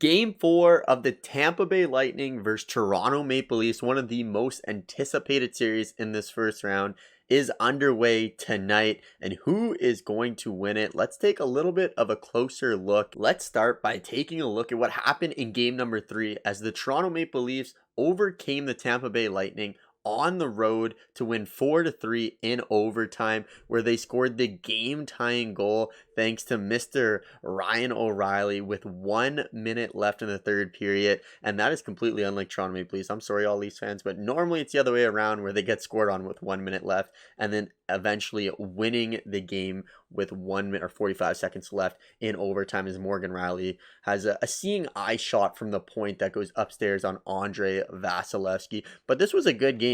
Game 4 of the Tampa Bay Lightning versus Toronto Maple Leafs, one of the most anticipated series in this first round, is underway tonight. And who is going to win it? Let's take a little bit of a closer look. Let's start by taking a look at what happened in game number 3 as the Toronto Maple Leafs overcame the Tampa Bay Lightning on the road to win 4-3 in overtime, where they scored the game-tying goal thanks to Mr. Ryan O'Reilly with 1 minute left in the third period. And that is completely unlike Toronto Maple Leafs. I'm sorry, all Leafs fans, but normally it's the other way around where they get scored on with 1 minute left and then eventually winning the game with 1 minute or 45 seconds left in overtime as Morgan Rielly has a seeing eye shot from the point that goes upstairs on Andrei Vasilevsky. But this was a good game.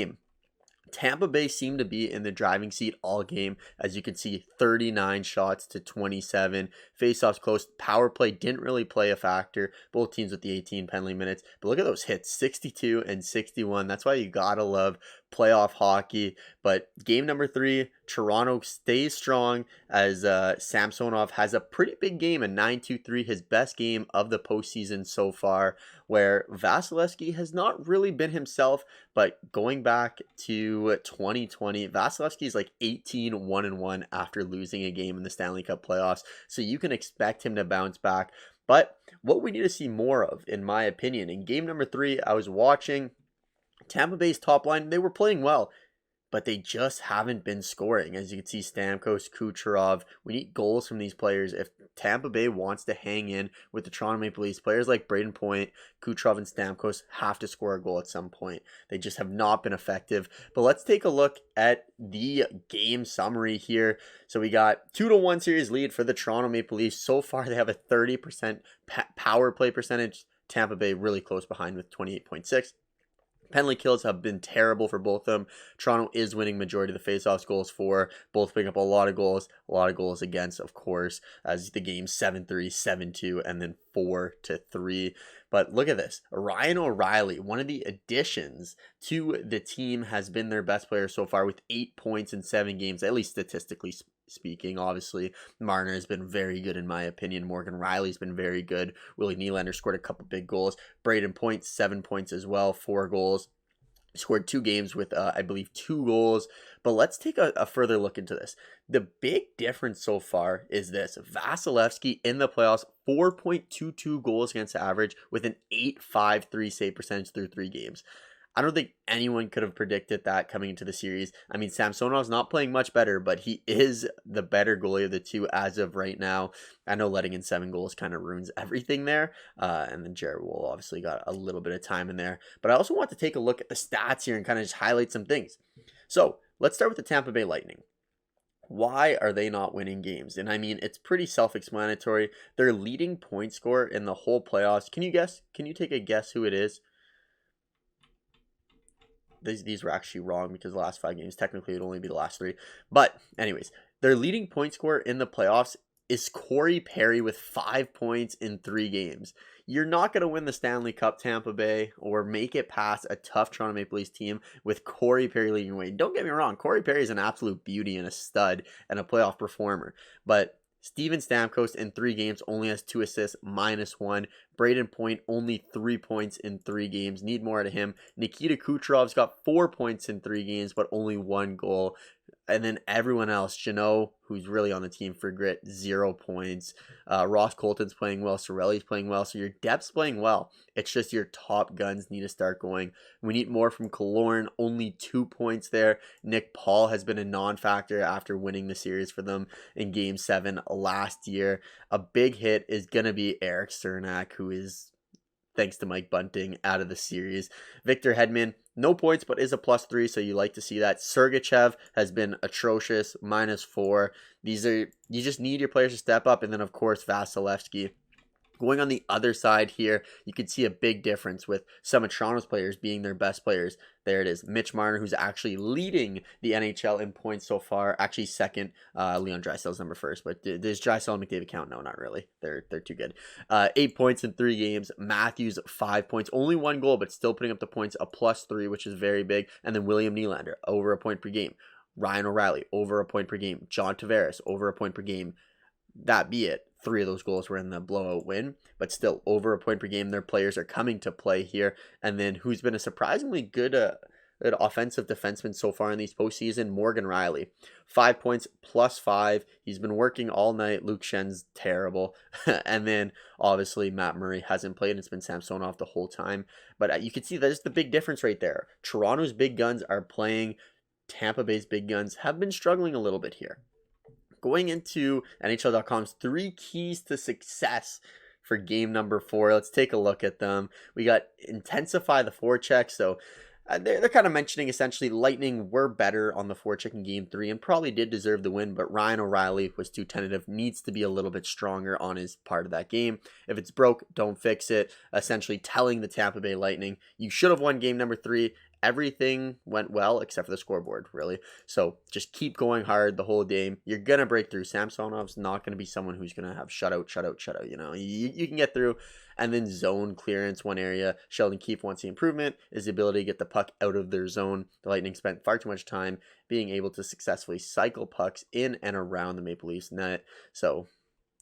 Tampa Bay seemed to be in the driving seat all game. As you can see, 39 shots to 27. Faceoffs close. Power play didn't really play a factor. Both teams with the 18 penalty minutes. But look at those hits, 62 and 61. That's why you gotta love playoff hockey. But game number 3, Toronto stays strong as Samsonov has a pretty big game, a 9-2-3, his best game of the postseason so far, where Vasilevsky has not really been himself. But going back to 2020, Vasilevsky is like 18-1-1 after losing a game in the Stanley Cup playoffs, so you can expect him to bounce back. But what we need to see more of, in my opinion, in game number 3, I was watching Tampa Bay's top line. They were playing well, but they just haven't been scoring. As you can see, Stamkos, Kucherov, we need goals from these players. If Tampa Bay wants to hang in with the Toronto Maple Leafs, players like Braden Point, Kucherov, and Stamkos have to score a goal at some point. They just have not been effective. But let's take a look at the game summary here. So we got 2-1 series lead for the Toronto Maple Leafs. So far, they have a 30% power play percentage. Tampa Bay really close behind with 28.6. Penalty kills have been terrible for both of them. Toronto is winning majority of the faceoffs goals for, both picking up a lot of goals against, of course, as the game 7-3, 7-2, and then 4-3. But look at this. Ryan O'Reilly, one of the additions to the team, has been their best player so far with 8 points in 7 games, at least statistically speaking. Obviously, Marner has been very good in my opinion. Morgan Rielly's been very good. Willie Nylander scored a couple big goals. Braden Point, 7 points as well, 4 goals. Scored 2 games with, I believe, 2 goals. But let's take a further look into this. The big difference so far is this. Vasilevsky in the playoffs, 4.22 goals against average with an 8.53 save percentage through 3 games. I don't think anyone could have predicted that coming into the series. I mean, Samsonov's not playing much better, but he is the better goalie of the two as of right now. I know letting in 7 goals kind of ruins everything there. And then Jared Wool obviously got a little bit of time in there. But I also want to take a look at the stats here and kind of just highlight some things. So let's start with the Tampa Bay Lightning. Why are they not winning games? And I mean, it's pretty self-explanatory. Their leading point scorer in the whole playoffs. Can you guess? Can you take a guess who it is? These were actually wrong because the last 5 games, technically it would only be the last 3. But anyways, their leading point scorer in the playoffs is Corey Perry with 5 points in 3 games. You're not going to win the Stanley Cup, Tampa Bay, or make it past a tough Toronto Maple Leafs team with Corey Perry leading the way. Don't get me wrong, Corey Perry is an absolute beauty and a stud and a playoff performer. But Steven Stamkos in 3 games only has 2 assists, -1. Braden Point only 3 points in 3 games. Need more out of him. Nikita Kucherov's got 4 points in 3 games, but only 1 goal. And then everyone else, Jeannot, who's really on the team for grit, 0 points. Ross Colton's playing well. Sorelli's playing well. So your depth's playing well. It's just your top guns need to start going. We need more from Killorn. Only 2 points there. Nick Paul has been a non-factor after winning the series for them in Game 7 last year. A big hit is going to be Eric Cernak, who is, thanks to Mike Bunting, out of the series. Victor Hedman, no points, but is a +3, so you like to see that. Sergachev has been atrocious, -4. You just need your players to step up. And then, of course, Vasilevsky. Going on the other side here, you can see a big difference with some of Toronto's players being their best players. There it is. Mitch Marner, who's actually leading the NHL in points so far. Actually second. Leon Draisaitl's number first. But does Draisaitl and McDavid count? No, not really. They're too good. 8 points in 3 games. Matthews, 5 points. Only 1 goal, but still putting up the points. A +3, which is very big. And then William Nylander, over a point per game. Ryan O'Reilly, over a point per game. John Tavares, over a point per game. That be it. 3 of those goals were in the blowout win, but still over a point per game. Their players are coming to play here. And then who's been a surprisingly good offensive defenseman so far in these postseason, Morgan Riley. 5 points plus 5. He's been working all night. Luke Schen's terrible. And then obviously Matt Murray hasn't played. It's been Samsonov the whole time. But you can see that's the big difference right there. Toronto's big guns are playing. Tampa Bay's big guns have been struggling a little bit here. Going into NHL.com's 3 keys to success for game number 4. Let's take a look at them. We got intensify the forecheck. So they're kind of mentioning essentially Lightning were better on the forecheck in game 3 and probably did deserve the win, but Ryan O'Reilly was too tentative, needs to be a little bit stronger on his part of that game. If it's broke, don't fix it. Essentially telling the Tampa Bay Lightning, you should have won game number 3. Everything went well except for the scoreboard, really. So just keep going hard the whole game. You're going to break through. Samsonov's not going to be someone who's going to have shutout. You know, you can get through. And then zone clearance, one area Sheldon Keefe wants the improvement is the ability to get the puck out of their zone. The Lightning spent far too much time being able to successfully cycle pucks in and around the Maple Leafs net. So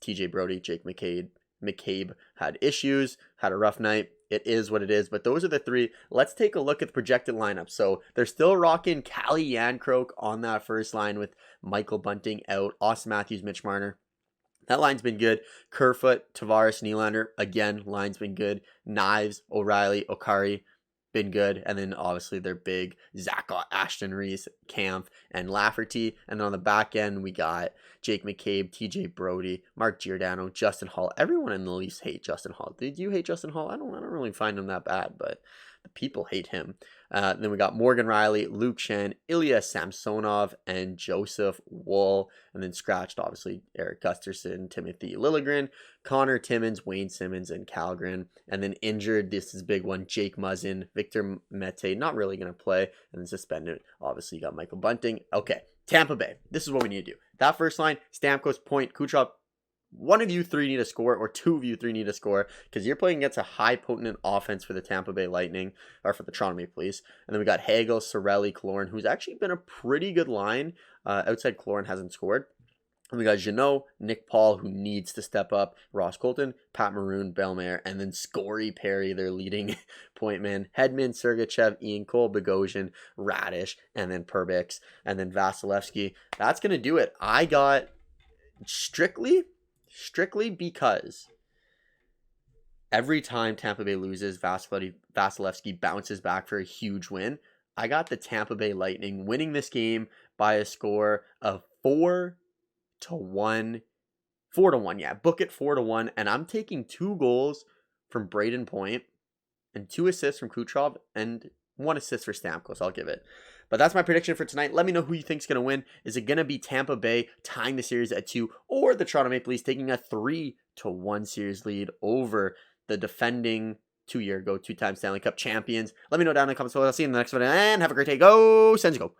TJ Brody, Jake McCabe had issues, had a rough night. It is what it is, but those are the 3. Let's take a look at the projected lineup. So they're still rocking Callie Yancroke on that first line with Michael Bunting out, Austin Matthews, Mitch Marner. That line's been good. Kerfoot, Tavares, Nylander, again, line's been good. Knives, O'Reilly, Okari, been good. And then obviously they're big. Zach, Ashton Reese, Kampf, and Lafferty. And then on the back end, we got Jake McCabe, TJ Brody, Mark Giordano, Justin Hall. Everyone in the Leafs hate Justin Hall. Did you hate Justin Hall? I don't really find him that bad, but the people hate him. Then we got Morgan Riley, Luke Schenn, Ilya Samsonov, and Joseph Woll. And then scratched, obviously, Eric Gusterson, Timothy Liljegren, Connor Timmins, Wayne Simmons, and Calgren. And then injured, this is a big one, Jake Muzzin, Victor Mete, not really going to play. And then suspended, obviously, you got Michael Bunting. Okay, Tampa Bay, this is what we need to do. That first line, Stamkos, Point, Kucherov. One of you 3 need to score, or 2 of you 3 need to score, because you're playing against a high potent offense for the Tampa Bay Lightning, or for the Toronto Maple Leafs. And then we got Hagel, Sorelli, Killorn, who's actually been a pretty good line. Outside Killorn hasn't scored. And we got Jeannot, Nick Paul, who needs to step up, Ross Colton, Pat Maroon, Bellemare, and then Scory Perry, their leading point man, Hedman, Sergachev, Ian Cole, Bogosian, Radish, and then Perbix, and then Vasilevsky. That's going to do it. I got strictly because every time Tampa Bay loses, Vasilevsky bounces back for a huge win. I got the Tampa Bay Lightning winning this game by a score of 4-1. 4-1, yeah. Book it 4-1. And I'm taking 2 goals from Braden Point and 2 assists from Kucherov and 1 assist for Stamkos. I'll give it. But that's my prediction for tonight. Let me know who you think's going to win. Is it going to be Tampa Bay tying the series at 2, or the Toronto Maple Leafs taking a 3-1 series lead over the defending 2-time Stanley Cup champions? Let me know down in the comments below. I'll see you in the next one, and have a great day. Go Sens, go!